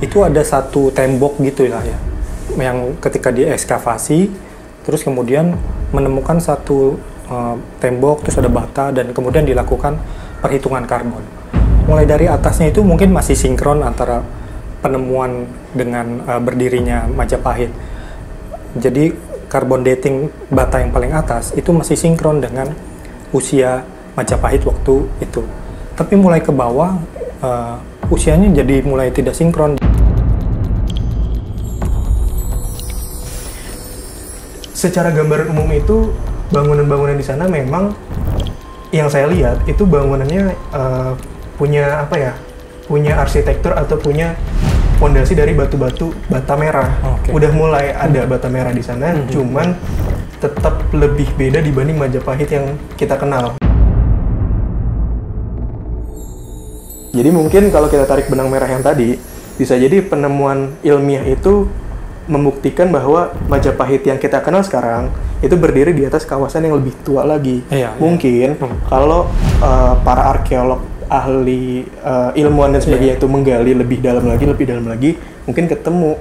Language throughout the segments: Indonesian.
itu ada satu tembok gitu lah ya, yang ketika diekskavasi, terus kemudian menemukan satu tembok, terus ada bata, dan kemudian dilakukan perhitungan karbon. Mulai dari atasnya itu mungkin masih sinkron antara penemuan dengan berdirinya Majapahit. Jadi carbon dating bata yang paling atas itu masih sinkron dengan usia Majapahit waktu itu. Tapi mulai ke bawah usianya jadi mulai tidak sinkron. Secara gambaran umum itu bangunan-bangunan di sana memang yang saya lihat itu bangunannya punya apa ya? Punya arsitektur atau punya fondasi dari batu-batu bata merah. Okay. Udah mulai ada bata merah di sana, cuman tetap lebih beda dibanding Majapahit yang kita kenal. Jadi mungkin kalau kita tarik benang merah yang tadi, bisa jadi penemuan ilmiah itu membuktikan bahwa Majapahit yang kita kenal sekarang itu berdiri di atas kawasan yang lebih tua lagi. Mungkin kalau para arkeolog, ahli ilmuwan dan sebagainya itu menggali lebih dalam lagi, mungkin ketemu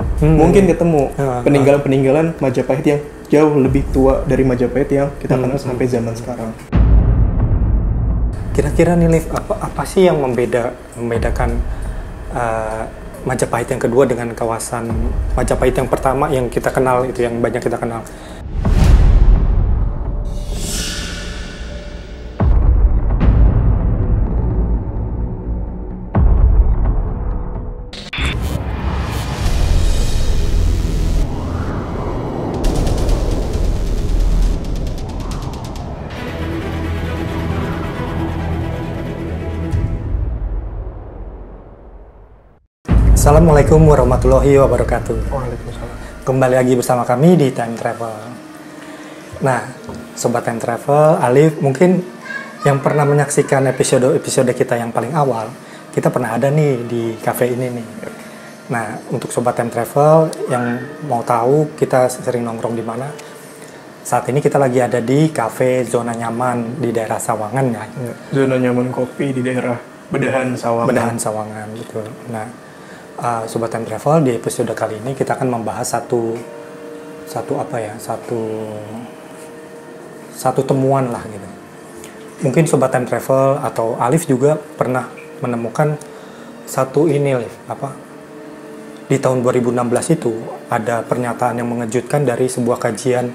peninggalan-peninggalan Majapahit yang jauh lebih tua dari Majapahit yang kita kenal sampai zaman sekarang. Kira-kira nih, Liv, apa sih yang membedakan Majapahit yang kedua dengan kawasan Majapahit yang pertama yang kita kenal, itu yang banyak kita kenal? Assalamualaikum warahmatullahi wabarakatuh. Waalaikumsalam. Kembali lagi bersama kami di Time Travel. Nah, Sobat Time Travel, Alif mungkin yang pernah menyaksikan episode kita yang paling awal, kita pernah ada nih di cafe ini nih. Nah, untuk Sobat Time Travel yang mau tahu kita sering nongkrong di mana, saat ini kita lagi ada di cafe Zona Nyaman di daerah Sawangan ya. Zona nyaman kopi di daerah Bedahan Sawangan. Bedahan Sawangan, betul. Nah, Sobat Time Travel, di episode kali ini kita akan membahas satu temuan lah gitu. Mungkin Sobat Time Travel atau Alif juga pernah menemukan satu ini, Alif, di tahun 2016 itu ada pernyataan yang mengejutkan dari sebuah kajian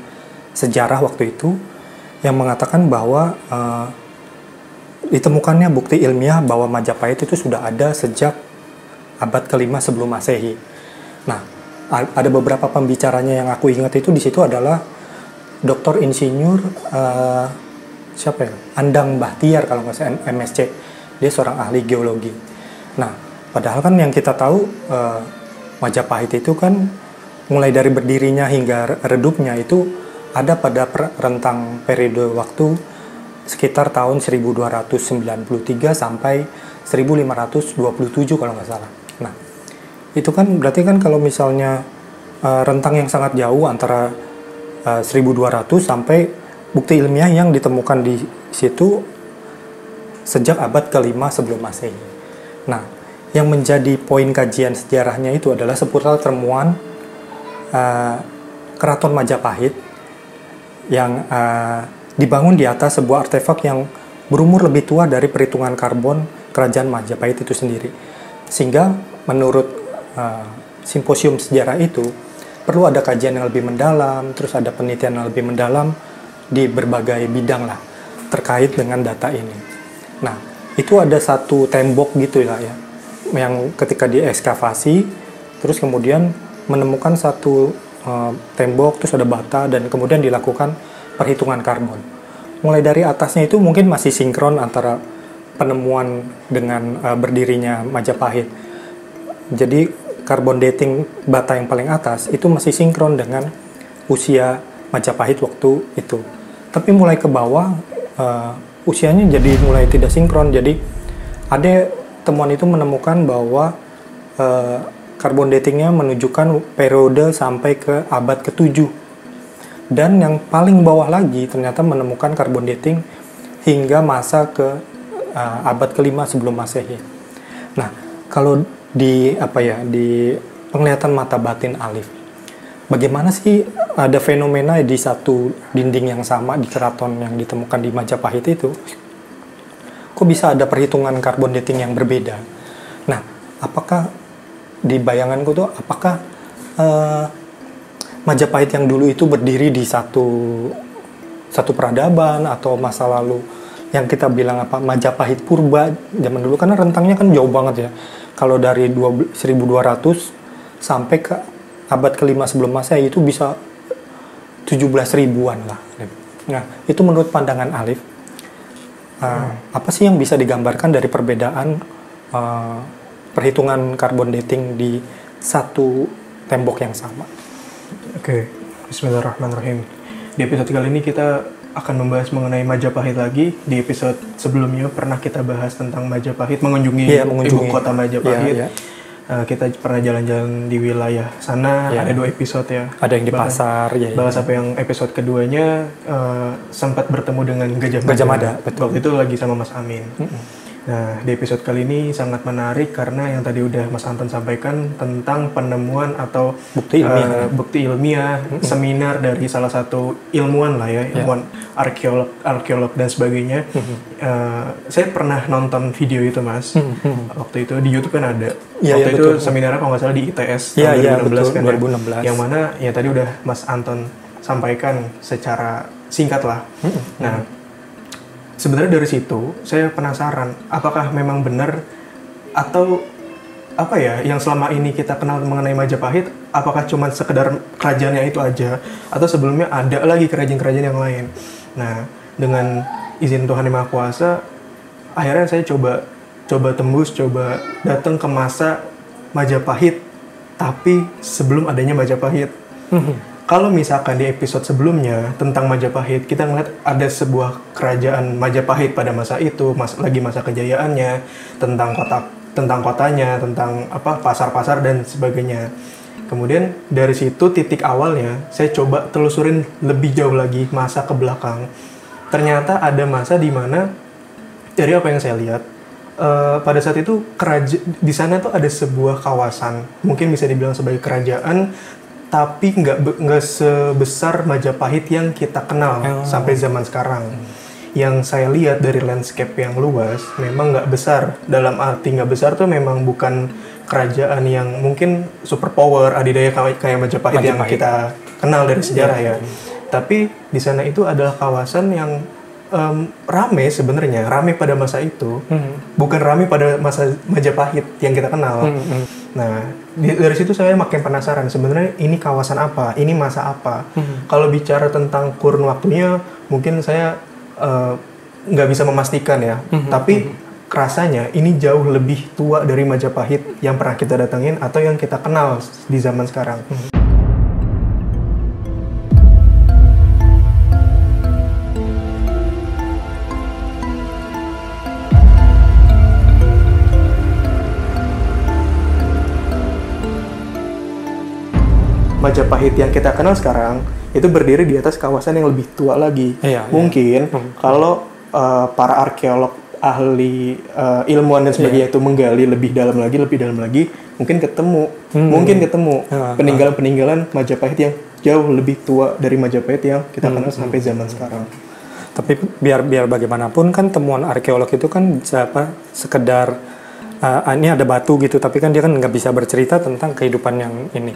sejarah waktu itu yang mengatakan bahwa ditemukannya bukti ilmiah bahwa Majapahit itu sudah ada sejak abad ke-5 sebelum Masehi. Nah, ada beberapa pembicaranya yang aku ingat itu di situ adalah Dr. Insinyur Andang Bahtiar kalau nggak salah, MSc. Dia seorang ahli geologi. Nah, padahal kan yang kita tahu Majapahit itu kan mulai dari berdirinya hingga redupnya itu ada pada rentang periode waktu sekitar tahun 1293 sampai 1527 kalau nggak salah. Nah, itu kan berarti kan kalau misalnya rentang yang sangat jauh antara 1200 sampai bukti ilmiah yang ditemukan di situ sejak abad ke-5 sebelum Masehi. Nah, yang menjadi poin kajian sejarahnya itu adalah seputar temuan Keraton Majapahit yang dibangun di atas sebuah artefak yang berumur lebih tua dari perhitungan karbon Kerajaan Majapahit itu sendiri. Sehingga menurut simposium sejarah itu perlu ada kajian yang lebih mendalam, terus ada penelitian yang lebih mendalam di berbagai bidang lah terkait dengan data ini. Nah, itu ada satu tembok gitu lah ya, yang ketika diekskavasi terus kemudian menemukan satu tembok, terus ada bata, dan kemudian dilakukan perhitungan karbon. Mulai dari atasnya itu mungkin masih sinkron antara penemuan dengan berdirinya Majapahit. Jadi carbon dating bata yang paling atas itu masih sinkron dengan usia Majapahit waktu itu. Tapi mulai ke bawah usianya jadi mulai tidak sinkron. Jadi ada temuan itu menemukan bahwa carbon datingnya menunjukkan periode sampai ke abad ke-7. Dan yang paling bawah lagi ternyata menemukan carbon dating hingga masa ke abad ke-5 sebelum Masehi. Nah, kalau di penglihatan mata batin Alif. Bagaimana sih ada fenomena di satu dinding yang sama di keraton yang ditemukan di Majapahit itu? Kok bisa ada perhitungan carbon dating yang berbeda? Nah, apakah di bayanganku tuh apakah Majapahit yang dulu itu berdiri di satu peradaban atau masa lalu yang kita bilang Majapahit purba zaman dulu, karena rentangnya kan jauh banget ya. Kalau dari 1200 sampai ke abad ke-5 sebelum Masehi itu bisa 17 ribuan lah. Nah, itu menurut pandangan Alif, apa sih yang bisa digambarkan dari perbedaan perhitungan carbon dating di satu tembok yang sama? Oke, bismillahirrahmanirrahim. Di episode kali ini kita akan membahas mengenai Majapahit lagi. Di episode sebelumnya pernah kita bahas tentang Majapahit, mengunjungi ibu kota Majapahit. Kita pernah jalan-jalan di wilayah sana, ada 2 episode ya. Ada yang di pasar. Bahas apa yang episode keduanya sempat bertemu dengan Gajah Mada. Betul. Waktu itu lagi sama Mas Amin. Nah, di episode kali ini sangat menarik karena yang tadi udah Mas Anton sampaikan tentang penemuan atau bukti ilmiah, seminar dari salah satu ilmuwan lah ya, ilmuwan arkeolog dan sebagainya. Saya pernah nonton video itu, Mas. Waktu itu di YouTube kan ada. Waktu itu seminarnya kalau nggak salah di ITS tahun 2016 kan 2016. Yang mana ya tadi udah Mas Anton sampaikan secara singkat lah. Nah, sebenarnya dari situ saya penasaran apakah memang benar atau apa ya yang selama ini kita kenal mengenai Majapahit, apakah cuma sekedar kerajaannya itu aja atau sebelumnya ada lagi kerajaan-kerajaan yang lain. Nah, dengan izin Tuhan Yang Maha Kuasa, akhirnya saya coba tembus, coba datang ke masa Majapahit tapi sebelum adanya Majapahit. Kalau misalkan di episode sebelumnya tentang Majapahit, kita ngeliat ada sebuah kerajaan Majapahit pada masa itu, lagi masa kejayaannya, tentang kotanya, tentang pasar-pasar dan sebagainya. Kemudian dari situ titik awalnya, saya coba telusurin lebih jauh lagi masa ke belakang. Ternyata ada masa di mana dari apa yang saya lihat, pada saat itu di sana tuh ada sebuah kawasan, mungkin bisa dibilang sebagai kerajaan, tapi nggak sebesar Majapahit yang kita kenal sampai zaman sekarang. Yang saya lihat dari landscape yang luas memang nggak besar. Dalam arti nggak besar tuh memang bukan kerajaan yang mungkin superpower adidaya kayak Majapahit yang kita kenal dari sejarah ya. Tapi di sana itu adalah kawasan yang rame sebenarnya, rame pada masa itu, bukan rame pada masa Majapahit yang kita kenal. Nah, dari situ saya makin penasaran sebenarnya ini kawasan apa, ini masa apa. Kalau bicara tentang kurun waktunya, mungkin saya nggak bisa memastikan ya. Tapi rasanya ini jauh lebih tua dari Majapahit yang pernah kita datengin atau yang kita kenal di zaman sekarang. Majapahit yang kita kenal sekarang itu berdiri di atas kawasan yang lebih tua lagi. Mungkin kalau para arkeolog, ahli ilmuwan dan sebagainya itu menggali lebih dalam lagi, mungkin ketemu peninggalan-peninggalan Majapahit yang jauh lebih tua dari Majapahit yang kita kenal sampai zaman sekarang. Tapi biar bagaimanapun kan temuan arkeolog itu kan sekedar ini ada batu gitu, tapi kan dia kan nggak bisa bercerita tentang kehidupan yang ini,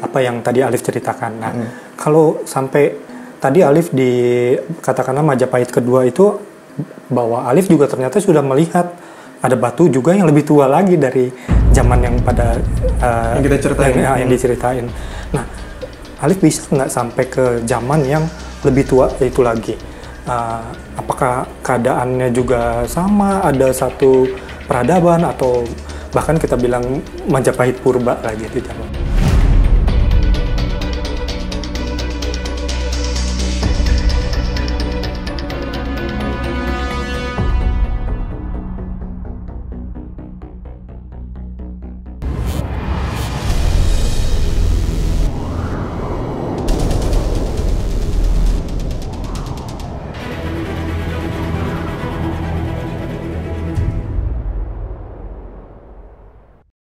apa yang tadi Alif ceritakan. Nah, kalau sampai tadi Alif di katakanlah Majapahit kedua itu, bahwa Alif juga ternyata sudah melihat ada batu juga yang lebih tua lagi dari zaman yang pada yang kita ceritain, yang diceritain. Nah, Alif bisa nggak sampai ke zaman yang lebih tua itu lagi? Apakah keadaannya juga sama, ada satu peradaban atau bahkan kita bilang Majapahit purba lagi di zaman?